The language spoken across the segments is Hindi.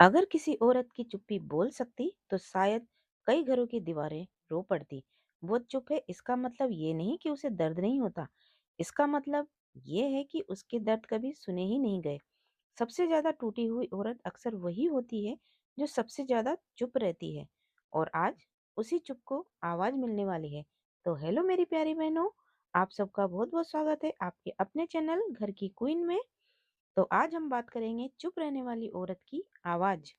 अगर किसी औरत की चुप्पी बोल सकती तो शायद कई घरों की दीवारें रो पड़ती। वो चुप है इसका मतलब ये नहीं कि उसे दर्द नहीं होता। इसका मतलब ये है कि उसके दर्द कभी सुने ही नहीं गए। सबसे ज्यादा टूटी हुई औरत अक्सर वही होती है जो सबसे ज्यादा चुप रहती है। और आज उसी चुप को आवाज मिलने वाली है। तो हेलो मेरी प्यारी बहनों, आप सबका बहुत बहुत स्वागत है आपके अपने चैनल घर की क्वीन में। तो आज हम बात करेंगे चुप रहने वाली औरत की आवाज।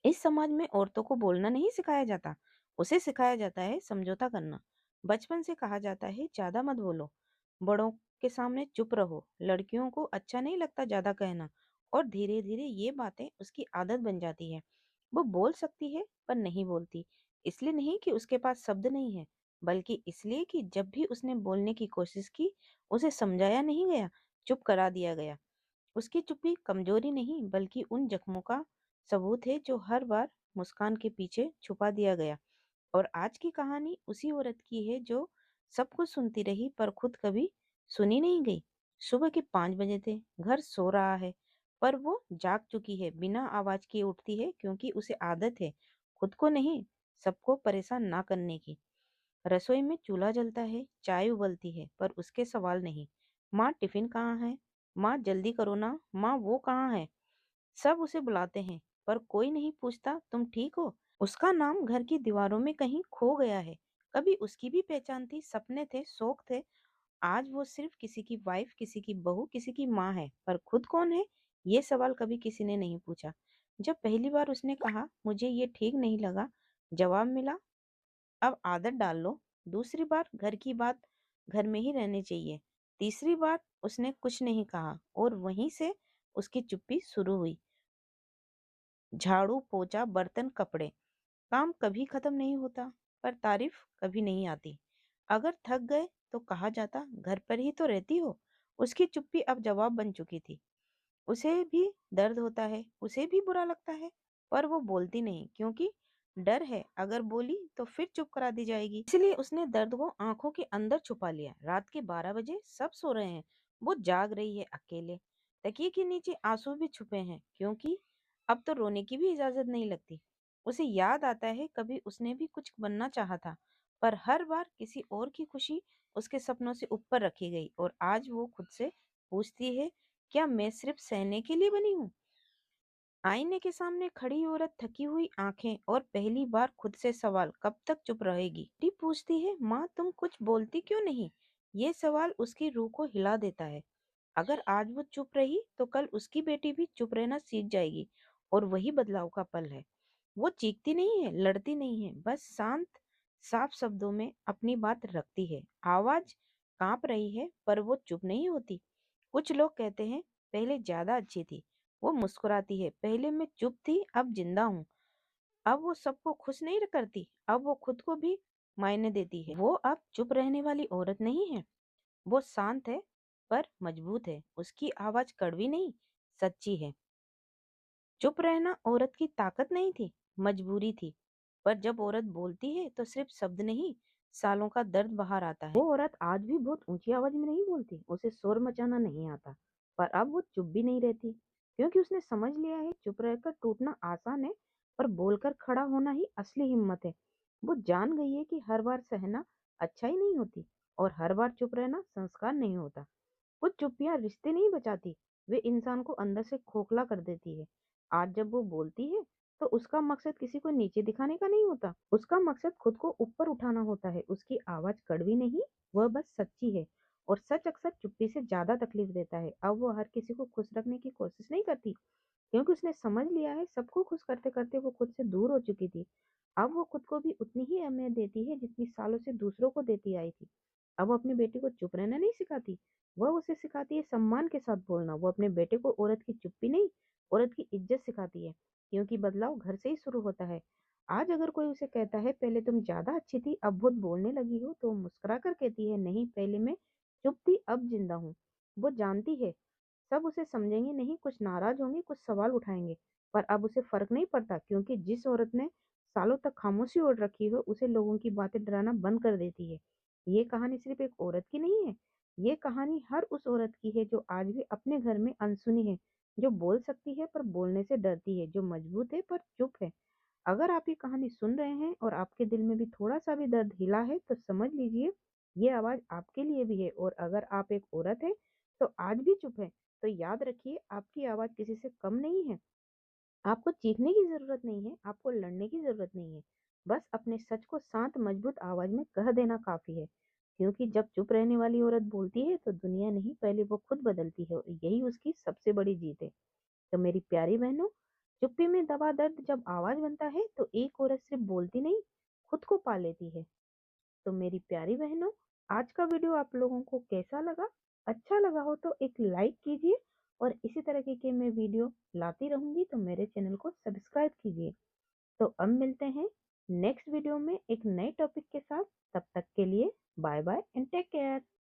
इस समाज में औरतों को बोलना नहीं सिखाया जाता, उसे सिखाया जाता है समझौता करना। बचपन से कहा जाता है ज्यादा मत बोलो, बड़ों के सामने चुप रहो, लड़कियों को अच्छा नहीं लगता ज्यादा कहना। और धीरे धीरे ये बातें उसकी आदत बन जाती है। वो बोल सकती है पर नहीं बोलती। इसलिए नहीं कि उसके पास शब्द नहीं है, बल्कि इसलिए कि जब भी उसने बोलने की कोशिश की उसे समझाया नहीं गया, चुप करा दिया गया। उसकी चुप्पी कमजोरी नहीं बल्कि उन जख्मों का सबूत है जो हर बार मुस्कान के पीछे छुपा दिया गया। और आज की कहानी उसी औरत की है जो सब कुछ सुनती रही पर खुद कभी सुनी नहीं गई। सुबह के 5 बजे थे, घर सो रहा है, पर वो जाग चुकी है, बिना आवाज किए उठती है क्योंकि उसे आदत है खुद को नहीं, सबको परेशान ना करने की। रसोई में चूल्हा जलता है, चाय उबलती है, पर उसके सवाल नहीं। माँ टिफिन कहाँ है, माँ जल्दी करो ना, माँ वो कहाँ है। सब उसे बुलाते हैं पर कोई नहीं पूछता तुम ठीक हो। उसका नाम घर की दीवारों में कहीं खो गया है। कभी उसकी भी पहचान थी, सपने थे, शौक थे। आज वो सिर्फ किसी की वाइफ, किसी की बहू, किसी की माँ है, पर खुद कौन है ये सवाल कभी किसी ने नहीं पूछा। जब पहली बार उसने कहा मुझे ये ठीक नहीं लगा, जवाब मिला अब आदत डाल लो। दूसरी बार घर की बात घर में ही रहनी चाहिए। तीसरी बार उसने कुछ नहीं कहा और वहीं से उसकी चुप्पी शुरू हुई। झाड़ू पोछा बर्तन कपड़े, काम कभी खत्म नहीं होता, पर तारीफ कभी नहीं आती। अगर थक गए तो कहा जाता घर पर ही तो रहती हो। उसकी चुप्पी अब जवाब बन चुकी थी। उसे भी दर्द होता है, उसे भी बुरा लगता है, पर वो बोलती नहीं क्योंकि डर है अगर बोली तो फिर चुप करा दी जाएगी। इसलिए उसने दर्द को आंखों के अंदर छुपा लिया। रात के 12 बजे सब सो रहे हैं, वो जाग रही है अकेले। तकिए के नीचे आंसू भी छुपे हैं क्योंकि अब तो रोने की भी इजाजत नहीं लगती। उसे याद आता है कभी उसने भी कुछ बनना चाहा था, पर हर बार किसी और की खुशी उसके सपनों से ऊपर रखी गई। और आज वो खुद से पूछती है, क्या मैं सिर्फ सहने के लिए बनी हूँ? आईने के सामने खड़ी औरत, थकी हुई आंखें और पहली बार खुद से सवाल, कब तक चुप रहेगी? बेटी पूछती है, माँ तुम कुछ बोलती क्यों नहीं? ये सवाल उसकी रूह को हिला देता है। अगर आज वो चुप रही तो कल उसकी बेटी भी चुप रहना सीख जाएगी। और वही बदलाव का पल है। वो चीखती नहीं है, लड़ती नहीं है, बस शांत साफ शब्दों में अपनी बात रखती है। आवाज कांप रही है पर वो चुप नहीं होती। कुछ लोग कहते हैं पहले ज्यादा अच्छी थी। वो मुस्कुराती है, पहले मैं चुप थी अब जिंदा हूँ। अब वो सबको खुश नहीं करती, अब वो खुद को भी मायने देती है। वो अब चुप रहने वाली औरत नहीं है। वो शांत है पर मजबूत है। उसकी आवाज कड़वी नहीं, सच्ची है। चुप रहना औरत की ताकत नहीं थी, मजबूरी थी। पर जब औरत बोलती है तो सिर्फ शब्द नहीं, सालों का दर्द बाहर आता है। वो औरत आज भी बहुत ऊंची आवाज में नहीं बोलती, उसे शोर मचाना नहीं आता। पर अब वो चुप भी नहीं रहती क्योंकि उसने समझ लिया है चुप रहकर टूटना आसान है, पर बोलकर खड़ा होना ही असली हिम्मत है। वो जान गई है कि हर बार सहना अच्छाई नहीं होती और हर बार चुप रहना संस्कार नहीं होता। कुछ चुप्पियां रिश्ते नहीं बचाती, वे इंसान को अंदर से खोखला कर देती है। आज जब वो बोलती है तो उसका मकसद किसी को नीचे दिखाने का नहीं होता, उसका मकसद खुद को ऊपर उठाना होता है। उसकी आवाज कड़वी नहीं, वह बस सच्ची है। और सच अक्सर चुप्पी से ज्यादा तकलीफ देता है। अब वो हर किसी को खुश रखने की कोशिश नहीं करती क्योंकि उसने समझ लिया है सबको खुश करते करते वो खुद से दूर हो चुकी थी। अब वो खुद को भी उतनी ही अहमियत देती है जितनी सालों से दूसरों को देती आई थी। अब वो अपनी बेटी को चुप रहना नहीं सिखाती, वह उसे सिखाती है सम्मान के साथ बोलना। वो अपने बेटे को औरत की चुप्पी नहीं, औरत की इज्जत सिखाती है, क्योंकि बदलाव घर से ही शुरू होता है। आज अगर कोई उसे कहता है पहले तुम ज्यादा अच्छी थी अब बहुत बोलने लगी हो, तो वो मुस्कुरा कर कहती है नहीं, पहले मैं चुप थी अब जिंदा हूँ। वो जानती है सब उसे समझेंगे नहीं, कुछ नाराज होंगे, कुछ सवाल उठाएंगे, पर अब उसे फर्क नहीं पड़ता क्योंकि जिस औरत ने सालों तक खामोशी ओढ़ रखी हो उसे लोगों की बातें डराना बंद कर देती है। ये कहानी सिर्फ एक औरत की नहीं है, ये कहानी हर उस औरत की है जो आज भी अपने घर में अनसुनी है, जो बोल सकती है पर बोलने से डरती है, जो मजबूत है पर चुप है। अगर आप ये कहानी सुन रहे हैं और आपके दिल में भी थोड़ा-सा भी दर्द हिला है, तो समझ लीजिए ये आवाज़ आपके लिए भी है। और अगर आप एक औरत हैं, तो आज भी चुप हैं, तो याद रखिए आपकी आवाज़ किसी से कम नहीं है। आपको चीखने की ज़रूरत नहीं है, आपको लड़ने की ज़रूरत नहीं है। बस अपने सच को शांत मजबूत आवाज़ में कह देना काफ़ी है। क्योंकि जब चुप रहने वाली औरत बोलती है, तो दुनिया नहीं, पहले वो खुद बदलती है और यही उसकी सबसे बड़ी जीत है। तो मेरी प्यारी बहनों, चुप्पी में दबा दर्द जब आवाज़ बनता है, तो एक औरत सिर्फ बोलती नहीं, खुद को पा लेती है। तो मेरी प्यारी बहनों, आज का वीडियो आप लोगों को कैसा लगा? अच्छा लगा हो तो एक लाइक कीजिए और इसी तरीके के मैं वीडियो लाती रहूंगी, तो मेरे चैनल को सब्सक्राइब कीजिए। तो अब मिलते हैं नेक्स्ट वीडियो में एक नए टॉपिक के साथ। तब तक के लिए bye bye and take care.